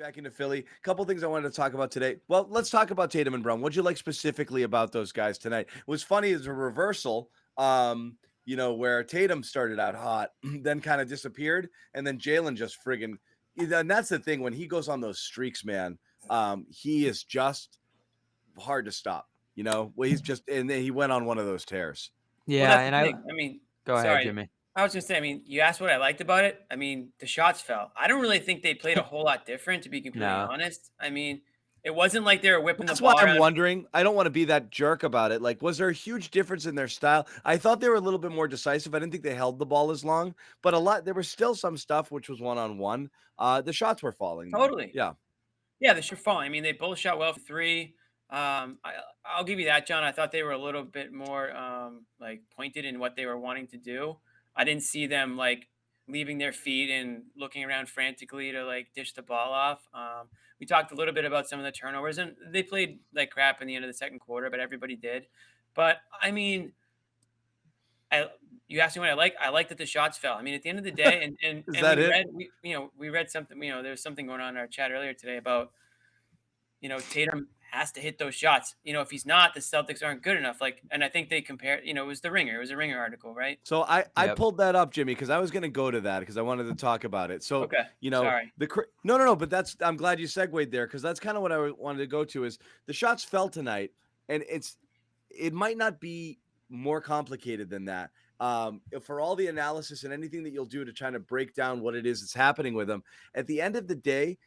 back into Philly. A couple things I wanted to talk about today. Well, let's talk about Tatum and Brown. What'd you like specifically about those guys tonight? It was funny as a reversal, where Tatum started out hot, then kind of disappeared, and then Jaylen just friggin' and that's the thing. When he goes on those streaks, man, he is just hard to stop. Well, he's just and then he went on one of those tears. Well, Yeah, that's the and thing. I mean, go ahead, sorry. Jimmy. I was gonna say, you asked what I liked about it. The shots fell. I don't really think they played a whole lot different, to be completely No. honest. It wasn't like they were whipping That's the why ball I'm around. wondering. I don't want to be that jerk about it. Like, was there a huge difference in their style? I thought they were a little bit more decisive. I didn't think they held the ball as long, but there was still some stuff which was one-on-one. The shots were falling, though. Totally. Yeah. Yeah, they should fall. They both shot well for three. I'll give you that, John. I thought they were a little bit more like pointed in what they were wanting to do. I didn't see them like leaving their feet and looking around frantically to like dish the ball off. We talked a little bit about some of the turnovers, and they played like crap in the end of the second quarter, but everybody did. But you asked me what I like. I like that the shots fell. At the end of the day, Is and that it? we read something. There was something going on in our chat earlier today about Tatum has to hit those shots. If he's not, the Celtics aren't good enough. And I think they compare. It was the Ringer. It was a Ringer article, right? So I Yep. pulled that up, Jimmy, because I was going to go to that because I wanted to talk about it. So Okay. Sorry. no, but I'm glad you segued there because that's kind of what I wanted to go to is the shots fell tonight, and it might not be more complicated than that. For all the analysis and anything that you'll do to try to break down what it is that's happening with them, at the end of the day,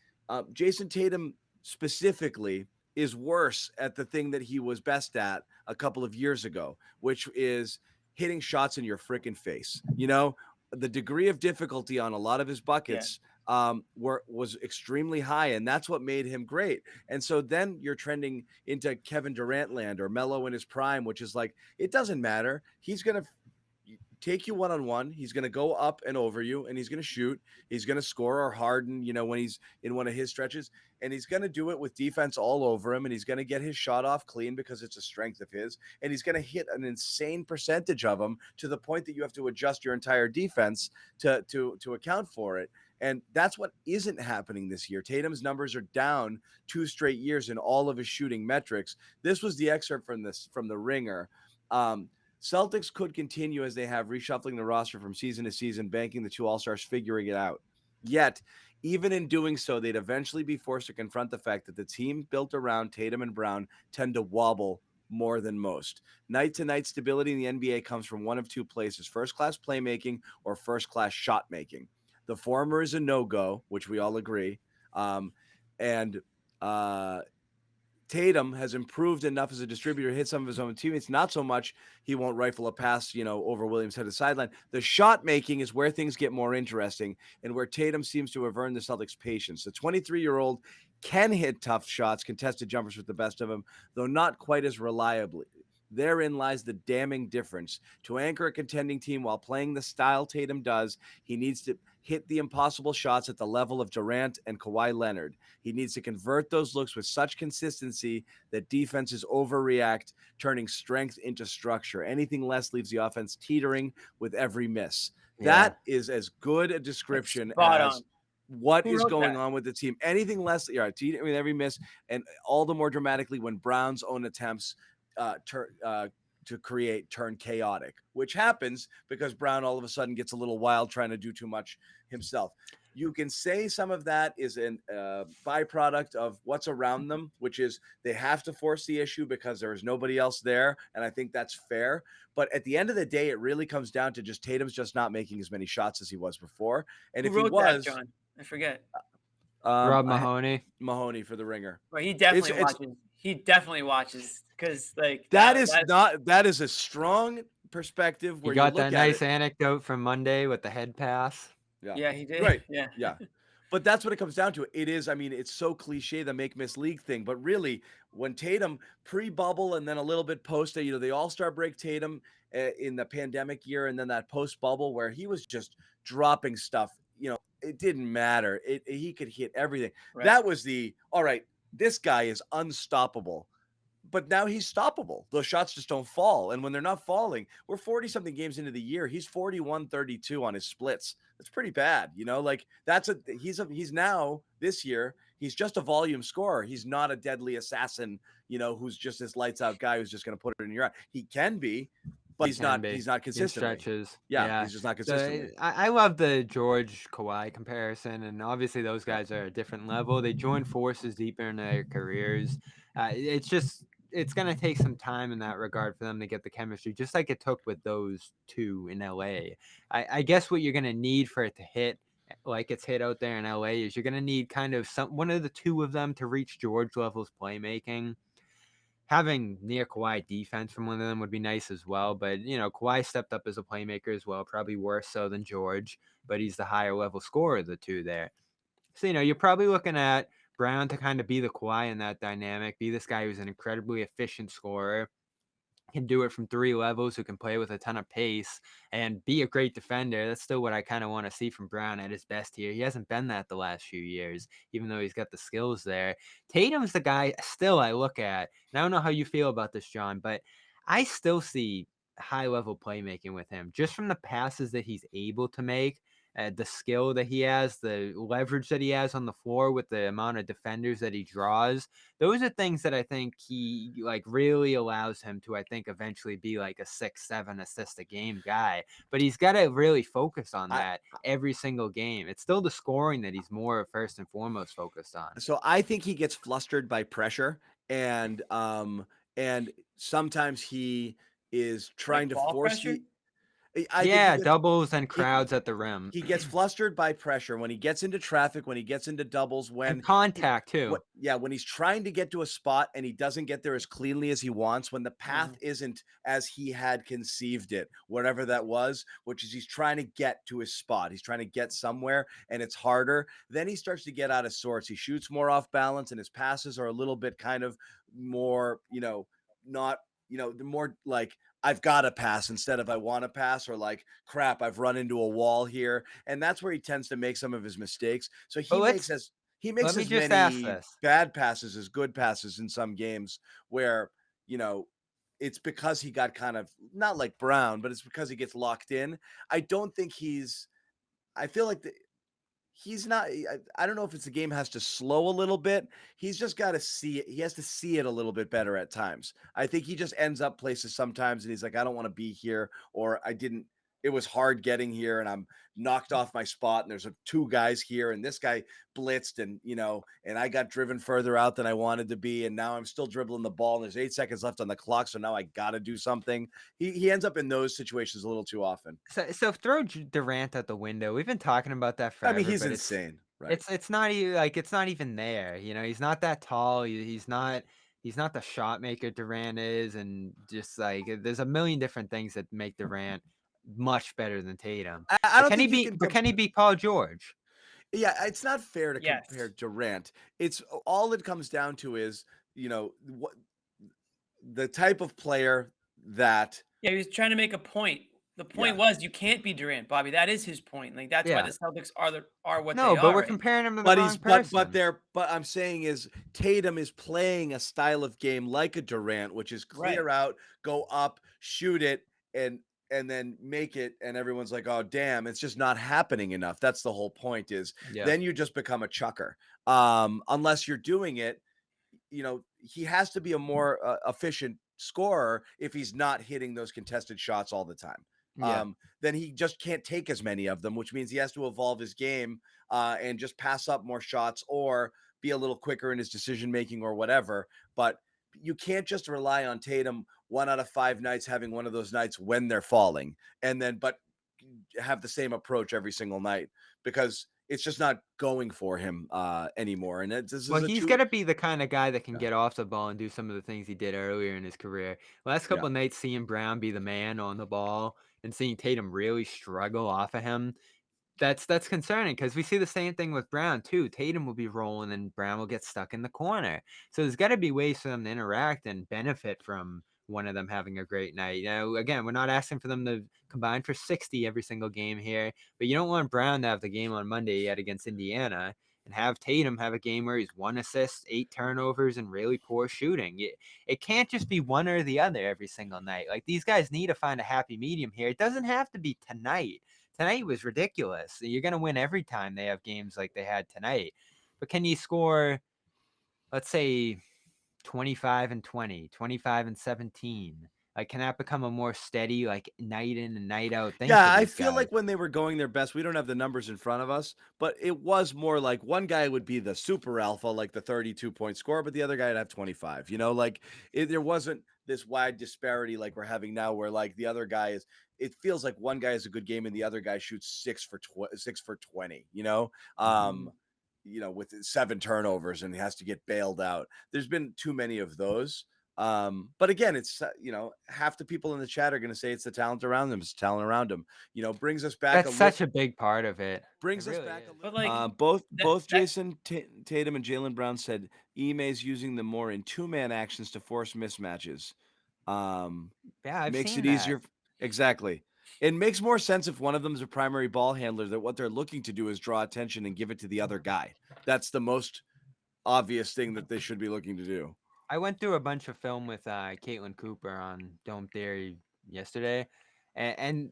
Jayson Tatum specifically is worse at the thing that he was best at a couple of years ago, which is hitting shots in your freaking face. The degree of difficulty on a lot of his buckets was extremely high, and that's what made him great. And so then you're trending into Kevin Durant land or Melo in his prime, which is like, it doesn't matter. He's going to take you one-on-one. He's going to go up and over you, and he's going to shoot. He's going to score, or Harden, when he's in one of his stretches, and he's going to do it with defense all over him, and he's going to get his shot off clean because it's a strength of his, and he's going to hit an insane percentage of them to the point that you have to adjust your entire defense to account for it. And that's what isn't happening this year. Tatum's numbers are down 2 straight years in all of his shooting metrics. This was the excerpt from the Ringer. Celtics could continue as they have, reshuffling the roster from season to season, banking the 2 All-Stars, figuring it out. Yet, even in doing so, they'd eventually be forced to confront the fact that the team built around Tatum and Brown tend to wobble more than most. Night-to-night stability in the NBA comes from one of 2 places: first-class playmaking or first-class shot making. The former is a no-go, which we all agree. Tatum has improved enough as a distributor, hit some of his own teammates. Not so much he won't rifle a pass, over Williams' head of the sideline. The shot making is where things get more interesting and where Tatum seems to have earned the Celtics' patience. The 23-year-old can hit tough shots, contested jumpers with the best of them, though not quite as reliably. Therein lies the damning difference. To anchor a contending team while playing the style Tatum does, he needs to hit the impossible shots at the level of Durant and Kawhi Leonard. He needs to convert those looks with such consistency that defenses overreact, turning strength into structure. Anything less leaves the offense teetering with every miss. Yeah. That is as good a description as what is going on with the team. Anything less, teetering with every miss, and all the more dramatically when Brown's own attempts to create turn chaotic, which happens because Brown all of a sudden gets a little wild trying to do too much himself. You can say some of that is a byproduct of what's around them, which is they have to force the issue because there is nobody else there, and I think that's fair. But at the end of the day, it really comes down to just Tatum's just not making as many shots as he was before. And Who if he wrote was, that, John? I forget. Rob Mahoney. Mahoney for the Ringer. Well, he definitely watches. He definitely watches because that is a strong perspective. Where you got you look that nice anecdote from Monday with the head pass. Yeah, he did. Right. Yeah. But that's what it comes down to. It is, it's so cliche, the make-miss league thing. But really, when Tatum pre-bubble and then a little bit post, the All-Star break Tatum in the pandemic year, and then that post-bubble where he was just dropping stuff, it didn't matter. He could hit everything. Right. That was all right, this guy is unstoppable. But now he's stoppable. Those shots just don't fall. And when they're not falling, we're 40-something games into the year. He's 41-32 on his splits. That's pretty bad. He's now this year, He's just a volume scorer. He's not a deadly assassin, who's just this lights out guy who's just going to put it in your eye. He can be, but he's Can not. be He's not in consistently. stretches. Yeah, Yeah. he's just not So consistently. I love the George Kawhi comparison, and obviously those guys are a different level. They join forces deeper in their careers. It's gonna take some time in that regard for them to get the chemistry, just like it took with those two in LA. I guess what you're gonna need for it to hit like it's hit out there in LA is you're gonna need kind of one of the two of them to reach George levels playmaking. Having near Kawhi defense from one of them would be nice as well. But, Kawhi stepped up as a playmaker as well, probably worse so than George, but he's the higher level scorer of the two there. So, you're probably looking at Brown to kind of be the Kawhi in that dynamic, be this guy who's an incredibly efficient scorer, can do it from 3 levels, who can play with a ton of pace and be a great defender. That's still what I kind of want to see from Brown at his best here. He hasn't been that the last few years, even though he's got the skills there. Tatum's the guy still I look at, and I don't know how you feel about this, John, but I still see high level playmaking with him just from the passes that he's able to make. The skill that he has, the leverage that he has on the floor with the amount of defenders that he draws, those are things that I think he really allows him to, I think, eventually be like a 6-7 assist a game guy. But he's got to really focus on I that every single game. It's still the scoring that he's more first and foremost focused on. So I think he gets flustered by pressure, and sometimes he is trying Like to ball force pressure? you. I think Yeah, doubles and he crowds at the rim he gets flustered by pressure when he gets into traffic, when he gets into doubles, and when contact too. when he's trying to get to a spot and he doesn't get there as cleanly as he wants, when the path Mhm. isn't as he had conceived it, whatever that was, which is he's trying to get to his spot. He's trying to get somewhere and it's harder. Then he starts to get out of sorts. He shoots more off balance and his passes are a little bit kind of more, not, the more like I've got to pass instead of I want to pass, or like, crap, I've run into a wall here. And that's where he tends to make some of his mistakes. So But he let makes me as just ask many this. bad passes as good passes in some games where, you know, it's because he got kind of not like Brown, but it's because he gets locked in. I don't think I feel like he's not. I don't know if it's the game has to slow a little bit. He's just got to see it. He has to see it a little bit better at times. I think he just ends up places sometimes and he's like, I don't want to be here, or I didn't. It was hard getting here and I'm knocked off my spot. And there's two guys here and this guy blitzed and I got driven further out than I wanted to be. And now I'm still dribbling the ball and there's 8 seconds left on the clock. So now I got to do something. He ends up in those situations a little too often. So throw Durant out the window. We've been talking about that I mean, forever, he's but insane. Right. it's not even it's not even there. He's not that tall. He's not the shot maker Durant is, and just there's a million different things that make Durant much better than Tatum. I But don't can he think you beat? can But can he beat Paul George? Yeah, it's not fair to compare Yes. Durant. It's all it comes down to is, what the type of player that Yeah, he was trying to make a point. The point yeah. was you can't be Durant, Bobby. That is his point. Like that's why the Yeah. Celtics are what No, they but are we're right now. comparing him to the But wrong he's but person. they're but I'm saying is Tatum is playing a style of game like a Durant, which is Right. clear out, go up, shoot it, and then make it, and everyone's like, oh damn, it's just not happening enough. That's the whole point is Yeah. then you just become a chucker. Unless you're doing it, he has to be a more efficient scorer if he's not hitting those contested shots all the time. Yeah. Then he just can't take as many of them, which means he has to evolve his game and just pass up more shots or be a little quicker in his decision making or whatever. But you can't just rely on Tatum 1 out of 5 nights having one of those nights when they're falling, and then but have the same approach every single night because it's just not going for him anymore. And this Well, is a he's two. gonna be the kind of guy that can Yeah, get off the ball and do some of the things he did earlier in his career. Last yeah. couple of nights, seeing Brown be the man on the ball and seeing Tatum really struggle off of him, that's concerning because we see the same thing with Brown too. Tatum will be rolling and Brown will get stuck in the corner. So there's got to be ways for them to interact and benefit from one of them having a great night. Again, we're not asking for them to combine for 60 every single game here, but you don't want Brown to have the game on Monday yet against Indiana and have Tatum have a game where he's 1 assist, 8 turnovers, and really poor shooting. It can't just be one or the other every single night. Like these guys need to find a happy medium here. It doesn't have to be tonight. Tonight was ridiculous. You're going to win every time they have games like they had tonight. but can you score, let's say, 25 and 20, 25 and 17? Like, can that become a more steady, like, night in and night out thing for Yeah, I these feel guys? like when they were going their best, we don't have the numbers in front of us, but it was more like one guy would be the super alpha, like the 32-point scorer, but the other guy would have 25. Like there wasn't this wide disparity like we're having now, where like the other guy is. It feels like one guy has a good game and the other guy shoots 6 for 20. Mhm. With 7 turnovers and he has to get bailed out. There's been too many of those. But again, it's half the people in the chat are going to say it's the talent around them. It's the talent around them. Brings us back a That's little. such a big part of it. It Brings us really back a is. But little. like that Both that Jayson Tatum and Jaylen Brown said Ime's using them more in 2-man actions to force mismatches. Um, Yeah, I've Makes seen it that. easier. Exactly. It makes more sense if one of them is a primary ball handler, that what they're looking to do is draw attention and give it to the other guy. That's the most obvious thing that they should be looking to do. I went through a bunch of film with Caitlin Cooper on Dome Theory yesterday, and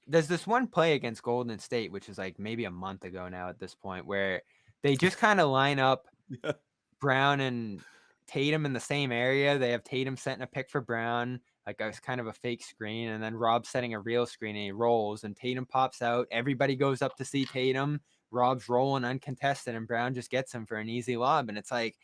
there's this one play against Golden State, which is like maybe a month ago now at this point, where they just kind of line up Yeah. Brown and Tatum in the same area. They have Tatum setting a pick for Brown, like a kind of a fake screen, and then Rob setting a real screen, and he rolls, and Tatum pops out. Everybody goes up to see Tatum. Rob's rolling uncontested, and Brown just gets him for an easy lob, and it's like,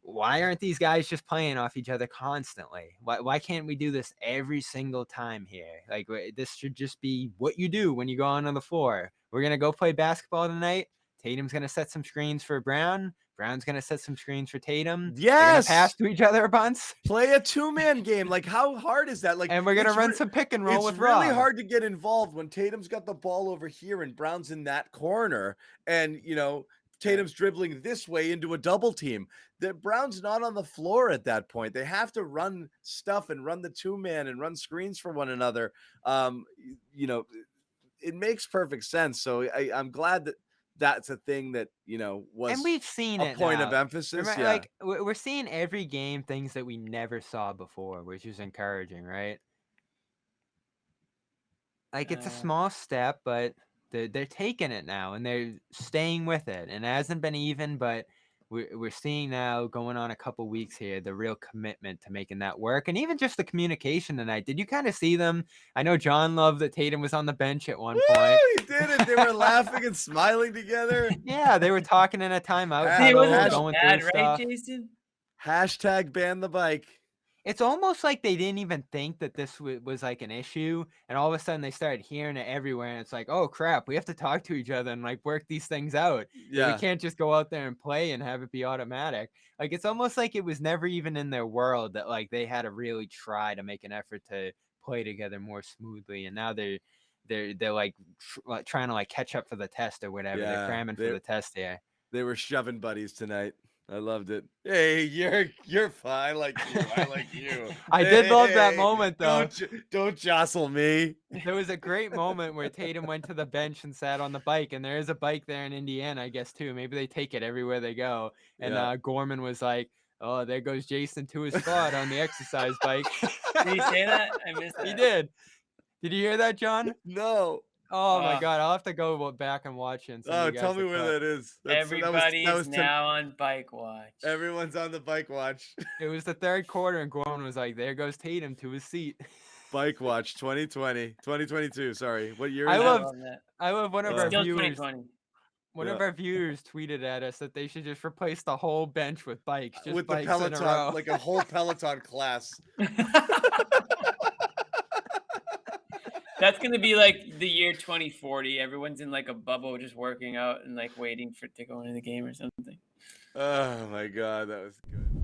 why aren't these guys just playing off each other constantly? Why can't we do this every single time here? Like, this should just be what you do when you go on the floor. We're going to go play basketball tonight. Tatum's going to set some screens for Brown. Brown's going to set some screens for Tatum. They're going to pass Yes. to each other a bunch. Play a 2-man game. Like, how hard is that? Like, And we're going to run some pick and roll it's with really Rob. hard to get involved when Tatum's got the ball over here and Brown's in that corner, and Tatum's dribbling this way into a double team. That Brown's not on the floor at that point. They have to run stuff and run the 2-man and run screens for one another. It makes perfect sense. So I'm glad that that's a thing that was And we've seen a it point now. of emphasis. Remember, Yeah. like, we're seeing every game things that we never saw before, which is encouraging, right? Like, it's a small step, but they're taking it now and they're staying with it. And it hasn't been even, but we're seeing now, going on a couple weeks here, the real commitment to making that work. And even just the communication tonight. Did you kind of see them? I know John loved that Tatum was on the bench at one point. He did it. They were laughing and smiling together. Yeah, they were talking in a timeout See, it huddle, wasn't so going bad, through right, stuff. Jason? Hashtag ban the bike. It's almost like they didn't even think that this was like an issue, and all of a sudden they started hearing it everywhere, and it's like, oh crap, we have to talk to each other and like work these things out. We Yeah. can't just go out there and play and have it be automatic. Like, it's almost like it was never even in their world that like they had to really try to make an effort to play together more smoothly, and now they're like trying to like catch up for the test or whatever. They're Yeah. cramming for the test here. They were shoving buddies tonight. I loved it. Hey, you're fine. I like you. I like you. I did love that Hey, moment though. Don't jostle me. There was a great moment where Tatum went to the bench and sat on the bike, and there is a bike there in Indiana, I guess, too. Maybe they take it everywhere they go. And Yeah. Gorman was like, oh, there goes Jayson to his spot on the exercise bike. Did he say that? I missed that. He did. Did you hear that, John? No. Oh my God, I'll have to go back and watch it and send Oh, you guys tell me the where clip. that is. Everybody's now on bike watch. Everyone's on the bike watch. It was the third quarter, and Gorman was like, there goes Tatum to his seat. Bike watch 2022. Sorry. What year I is it? love one of our Still viewers. 2020. One of our viewers tweeted at us that they should just replace the whole bench with bikes, just with the bikes in a row. Peloton, like a whole Peloton class. That's gonna be like the year 2040. Everyone's in like a bubble, just working out and like waiting to go into the game or something. Oh my God, that was good.